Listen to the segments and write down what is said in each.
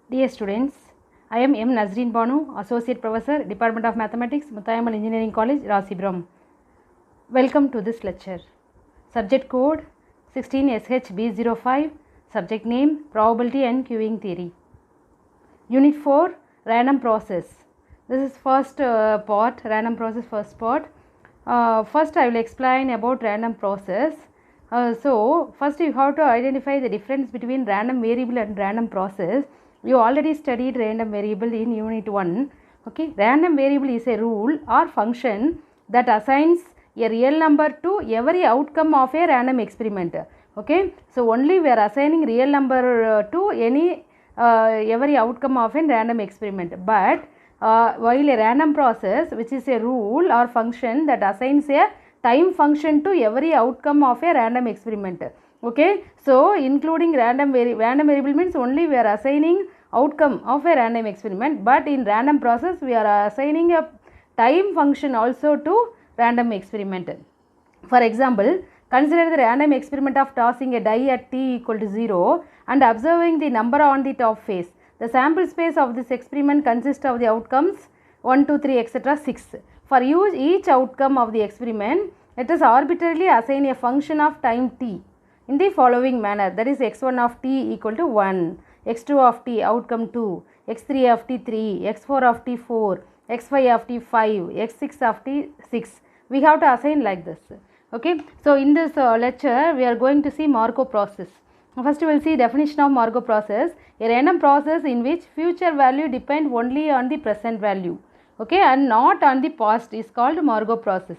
Dear students, I am M. Nazreen Banu, Associate Professor, Department of Mathematics, Mutayamal Engineering College, Rasibram. Welcome to this lecture. Subject code 16SHB05, subject name Probability and Queuing Theory. Unit 4, Random Process. This is first part, Random Process first part. First I will explain about random process. So first you have to identify the difference between random variable and random process. You already studied random variable in unit 1. Okay, random variable is a rule or function that assigns a real number to every outcome of a random experiment. Okay, so only we are assigning real number to any every outcome of a random experiment. But while a random process, which is a rule or function that assigns a time function to every outcome of a random experiment. Okay, so including random variable means only we are assigning outcome of a random experiment, but in random process we are assigning a time function also to random experiment. For example, consider the random experiment of tossing a die at t equal to 0 and observing the number on the top face. The sample space of this experiment consists of the outcomes 1, 2, 3, etc. 6. For each outcome of the experiment, let us arbitrarily assign a function of time t in the following manner, that is x1 of t equal to 1, x2 of t outcome 2, x3 of t 3, x4 of t 4, x5 of t 5, x6 of t 6. We have to assign like this. Okay, so in this lecture we are going to see Markov process. First we will see definition of Markov process, a random process in which future value depend only on the present value, okay, and not on the past is called Markov process.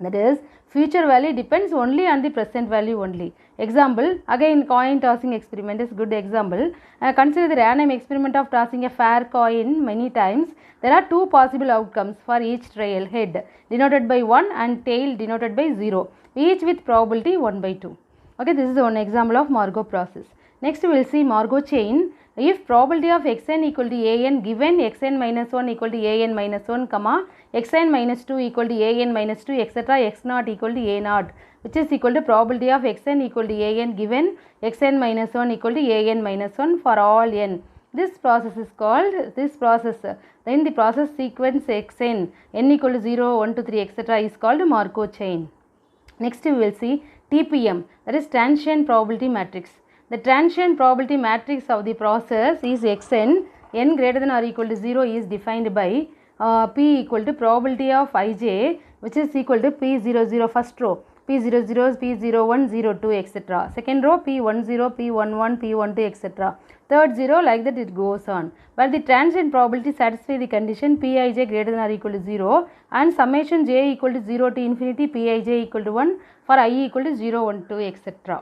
That is, future value depends only on the present value only. Example, again coin tossing experiment is good example. Consider the random experiment of tossing a fair coin many times. There are two possible outcomes for each trial, head denoted by 1 and tail denoted by 0, each with probability 1 by 2. Okay, this is one example of Markov process. Next we will see Markov chain. If probability of xn equal to an given xn minus 1 equal to an minus 1, comma, xn minus 2 equal to an minus 2, etc. x naught equal to a naught, which is equal to probability of xn equal to an given xn minus 1 equal to an minus 1 for all n. This process is called, then the process sequence xn, n equal to 0, 1, 2, 3, etc. is called Markov chain. Next we will see TPM, that is transient probability matrix. The transient probability matrix of the process is xn, n greater than or equal to 0 is defined by P equal to probability of ij, which is equal to P00 first row, P00, P01, 02, etc. Second row P10, P11, P12, etc. Third 0, like that it goes on. But the transient probability satisfies the condition Pij greater than or equal to 0 and summation j equal to 0 to infinity Pij equal to 1 for I equal to 0, 1, 2, etc.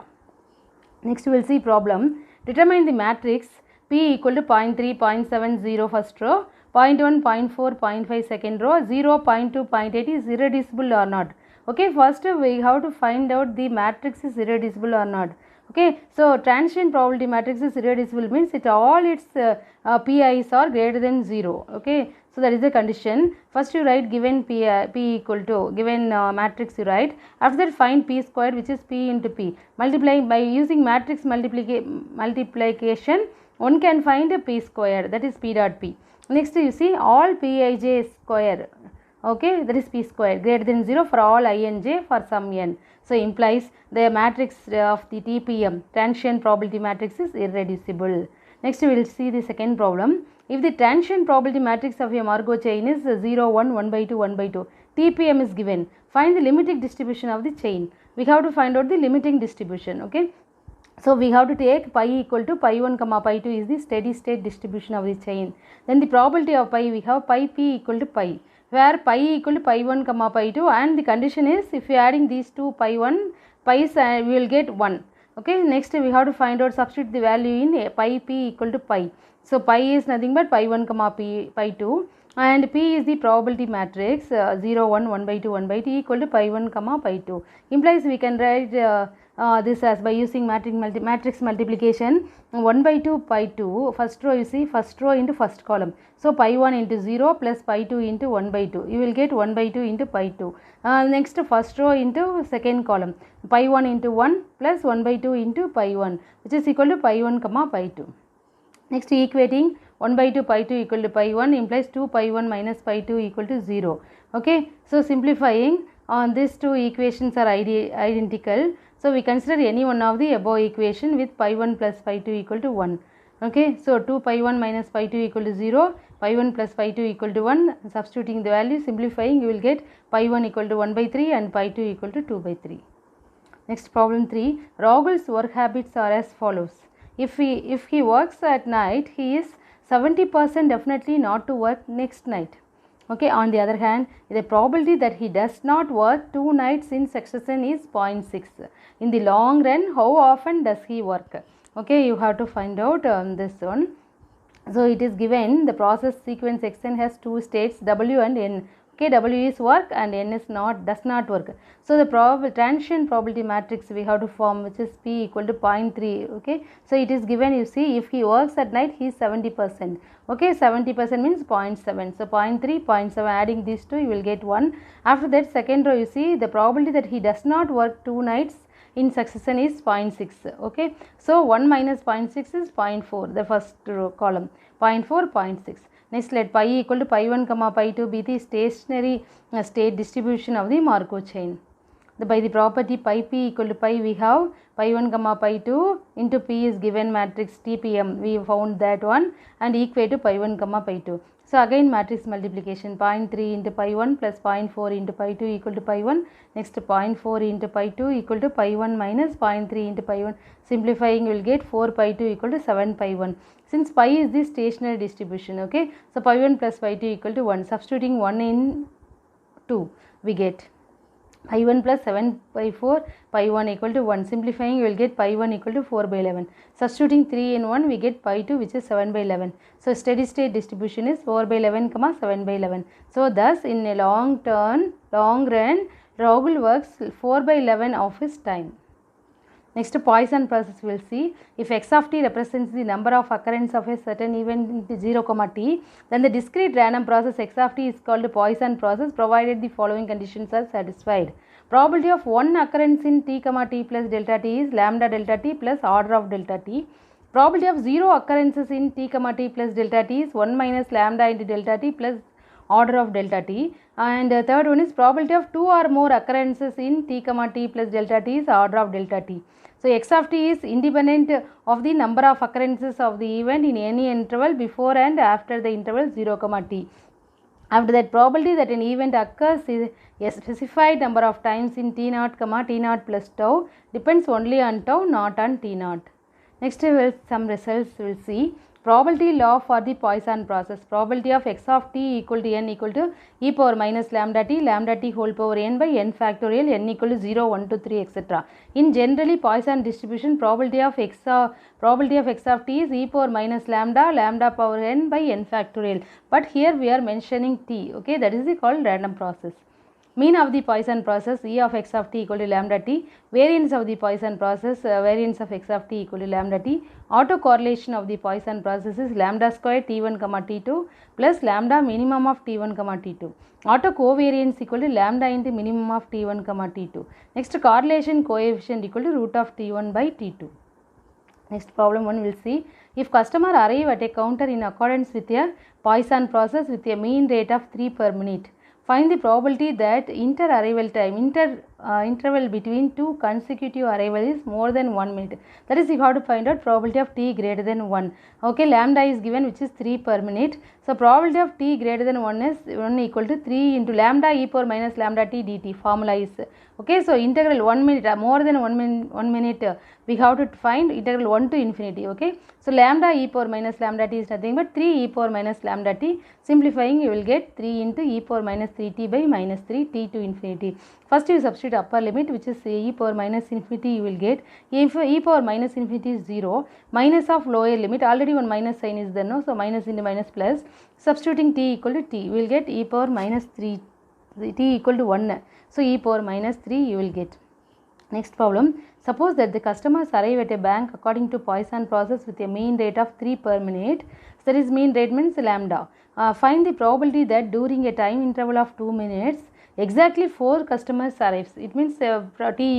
Next we will see problem. Determine the matrix P equal to 0.3, 0.70 first row, 0.1, 0.4, 0.5 second row, 0, 0.2, 0.8 is irreducible or not. Okay, first we have to find out the matrix is irreducible or not. Okay, so transient probability matrix is irreducible means it all its PI's are greater than 0. Okay, so that is the condition. First you write given P equal to, given matrix you write. After that find P squared, which is P into P. Multiplying by using matrix multiplication, one can find a P squared, that is P dot P. Next you see all Pij square. Okay, that is P square greater than 0 for all I and j for some n. So implies the matrix of the TPM, transient probability matrix, is irreducible. Next we will see the second problem. If the transient probability matrix of a Markov chain is 0, 1, 1 by 2, 1 by 2, TPM is given. Find the limiting distribution of the chain. We have to find out the limiting distribution. Okay, so we have to take pi equal to pi 1 comma pi 2 is the steady state distribution of the chain. Then the probability of pi, we have pi p equal to pi, where pi equal to pi 1 comma pi 2, and the condition is if you adding these two pi 1 pi's we will get 1. Okay, next we have to find out, substitute the value in pi p equal to pi. So pi is nothing but pi 1 comma pi 2 and p is the probability matrix 0, 1, 1 by 2, 1 by 2 equal to pi 1 comma pi 2. Implies we can write this as by using matrix multiplication 1 by 2 pi 2, first row you see, first row into first column. So pi 1 into 0 plus pi 2 into 1 by 2, you will get 1 by 2 into pi 2. Next first row into second column, pi 1 into 1 plus 1 by 2 into pi 1, which is equal to pi 1 comma pi 2. Next, equating 1 by 2 pi 2 equal to pi 1 implies 2 pi 1 minus pi 2 equal to 0. Okay, so simplifying on these two equations are identical. So we consider any one of the above equation with pi 1 plus pi 2 equal to 1. Okay, so 2 pi 1 minus pi 2 equal to 0, pi 1 plus pi 2 equal to 1. Substituting the value, simplifying, you will get pi 1 equal to 1 by 3 and pi 2 equal to 2 by 3. Next, problem 3. Rahul's work habits are as follows. If he works at night, he is 70% definitely not to work next night. Okay, on the other hand, the probability that he does not work 2 nights in succession is 0.6. In the long run, how often does he work? Okay, you have to find out this one. So it is given the process sequence xn has two states, w and n. Okay, w is work and n is does not work. So the transition probability matrix we have to form, which is p equal to 0.3. Okay, so it is given, you see, if he works at night, he is 70%. Okay, 70% means 0.7. So 0.3, 0.7, adding these two, you will get 1. After that, second row, you see the probability that he does not work 2 nights in succession is 0.6. Okay, so 1 minus 0.6 is 0.4, the first row column, 0.4, 0.6. Next, let pi equal to pi 1 comma pi 2 be the stationary state distribution of the Markov chain. By the property pi p equal to pi, we have pi 1 comma pi 2 into p is given matrix TPM, we found that one, and equate to pi 1 comma pi 2. So again matrix multiplication, 0.3 into pi 1 plus 0.4 into pi 2 equal to pi 1. Next, 0.4 into pi 2 equal to pi 1 minus 0.3 into pi 1. Simplifying, you will get 4 pi 2 equal to 7 pi 1. Since pi is the stationary distribution, okay, so pi 1 plus pi 2 equal to 1. Substituting 1 in 2, we get pi 1 plus 7 by 4, pi 1 equal to 1. Simplifying, you will get pi 1 equal to 4 by 11. Substituting 3 in 1, we get pi 2, which is 7 by 11. So steady state distribution is 4 by 11 comma 7 by 11. So thus in a long run, Rahul works 4 by 11 of his time. Next, Poisson process we will see. If x of t represents the number of occurrence of a certain event in 0 comma t, then the discrete random process x of t is called the Poisson process, provided the following conditions are satisfied. Probability of one occurrence in t comma t plus delta t is lambda delta t plus order of delta t. Probability of 0 occurrences in t comma t plus delta t is 1 minus lambda into delta t plus order of delta t, and third one is probability of 2 or more occurrences in t comma t plus delta t is order of delta t. So x of t is independent of the number of occurrences of the event in any interval before and after the interval 0 comma t. After that, probability that an event occurs is a specified number of times in t naught comma t naught plus tau depends only on tau, not on t naught. Next, some results we will see. Probability law for the Poisson process. Probability of x of t equal to n equal to e power minus lambda t whole power n by n factorial, n equal to 0, 1 to 3, etc. In generally Poisson distribution, probability of x of t is e power minus lambda power n by n factorial. But here we are mentioning t. Okay, that is called random process. Mean of the Poisson process, E of x of t equal to lambda t. Variance of the Poisson process, variance of x of t equal to lambda t. Autocorrelation of the Poisson process is lambda square t1 comma t2 plus lambda minimum of t1 comma t2. Autocovariance equal to lambda into minimum of t1 comma t2. Next, correlation coefficient equal to root of t1 by t2. Next, problem 1 we will see. If customer arrive at a counter in accordance with a Poisson process with a mean rate of 3 per minute, find the probability that interval between two consecutive arrivals is more than 1 minute. That is, you have to find out probability of t greater than 1. Okay, lambda is given, which is 3 per minute. So probability of t greater than 1 is 1 equal to 3 into lambda e power minus lambda t dt. Formula is, okay, so integral 1 minute, more than 1 minute, we have to find integral 1 to infinity. Okay, so lambda e power minus lambda t is nothing but 3 e power minus lambda t. Simplifying, you will get 3 into e power minus 3t by minus 3 t to infinity. First you substitute upper limit, which is e power minus infinity, you will get, if e power minus infinity is 0, minus of lower limit, already one minus sign is there, no? So minus into minus plus, substituting t equal to t, you will get e power minus 3, t equal to 1. So e power minus 3 you will get. Next problem. Suppose that the customers arrive at a bank according to Poisson process with a mean rate of 3 per minute. So that is, mean rate means lambda. Find the probability that during a time interval of 2 minutes, exactly 4 customers arrives, it means t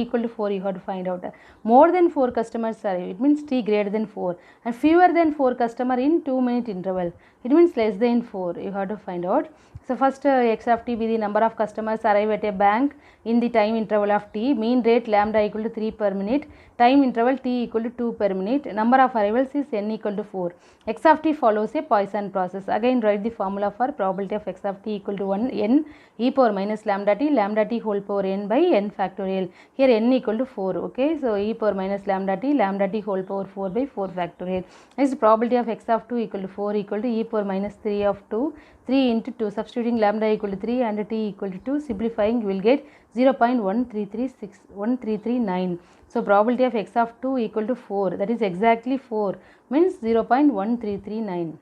equal to 4 you have to find out. More than 4 customers arrive, it means t greater than 4, and fewer than 4 customer in 2-minute interval, it means less than 4 you have to find out. So first x of t be the number of customers arrive at a bank in the time interval of t, mean rate lambda equal to 3 per minute, time interval t equal to 2 per minute, number of arrivals is n equal to 4. X of t follows a Poisson process. Again write the formula for probability of x of t equal to 1 n e power minus lambda t whole power n by n factorial. Here n equal to 4. Okay, so e power minus lambda t whole power 4 by 4 factorial. Next, probability of x of 2 equal to 4 equal to e power minus 3 of 2, 3 into 2, substituting lambda equal to 3 and t equal to 2, simplifying you will get 0.1339. So probability of x of 2 equal to 4, that is exactly 4, means 0.1339.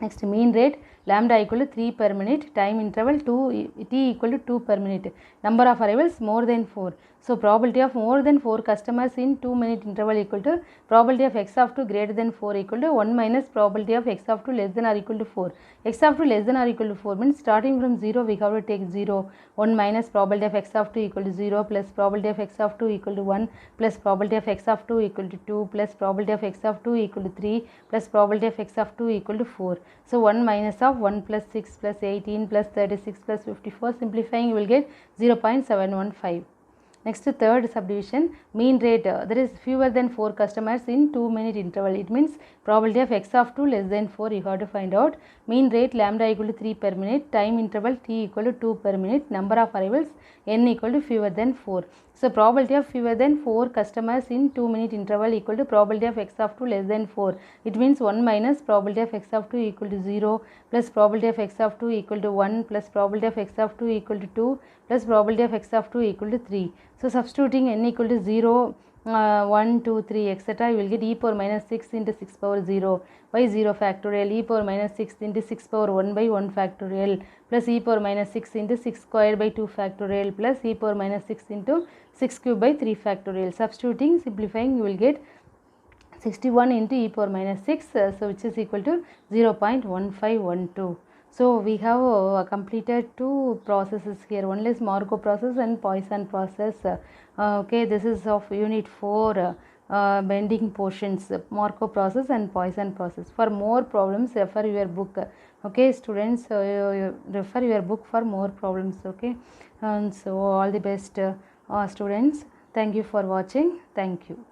Next, mean rate lambda equal to 3 per minute, time interval t equal to 2 per minute, number of arrivals more than 4. So probability of more than 4 customers in 2-minute interval equal to probability of x of 2 greater than 4 equal to 1 minus probability of x of 2 less than or equal to 4. X of 2 less than or equal to 4 means starting from 0 we have to take 0. 1 minus probability of x of 2 equal to 0 plus probability of x of 2 equal to 1 plus probability of x of 2 equal to 2 plus probability of x of 2 equal to 3 plus probability of x of 2 equal to 4. So 1 minus of 1 plus 6 plus 18 plus 36 plus 54, simplifying you will get 0.715. Next, third subdivision, mean rate, there is fewer than 4 customers in 2-minute interval, it means probability of x of 2 less than 4 you have to find out. Mean rate lambda equal to 3 per minute, time interval t equal to 2 per minute, number of arrivals n equal to fewer than 4. So probability of fewer than 4 customers in 2-minute interval equal to probability of x of 2 less than 4, it means 1 minus probability of x of 2 equal to 0 plus probability of x of 2 equal to 1 plus probability of x of 2 equal to 2 plus probability of x of 2 equal to 3. So substituting n equal to 0, 1, 2, 3 etc. you will get e power minus 6 into 6 power 0 by 0 factorial, e power minus 6 into 6 power 1 by 1 factorial plus e power minus 6 into 6 squared by 2 factorial plus e power minus 6 into 6 cube by 3 factorial. Substituting, simplifying you will get 61 into e power minus 6, so which is equal to 0.1512. So we have completed 2 processes here, one is Markov process and Poisson process. Okay, this is of unit 4, bending portions, Markov process and Poisson process. For more problems refer your book. Okay students, refer your book for more problems. Okay, and so all the best students. Thank you for watching. Thank you.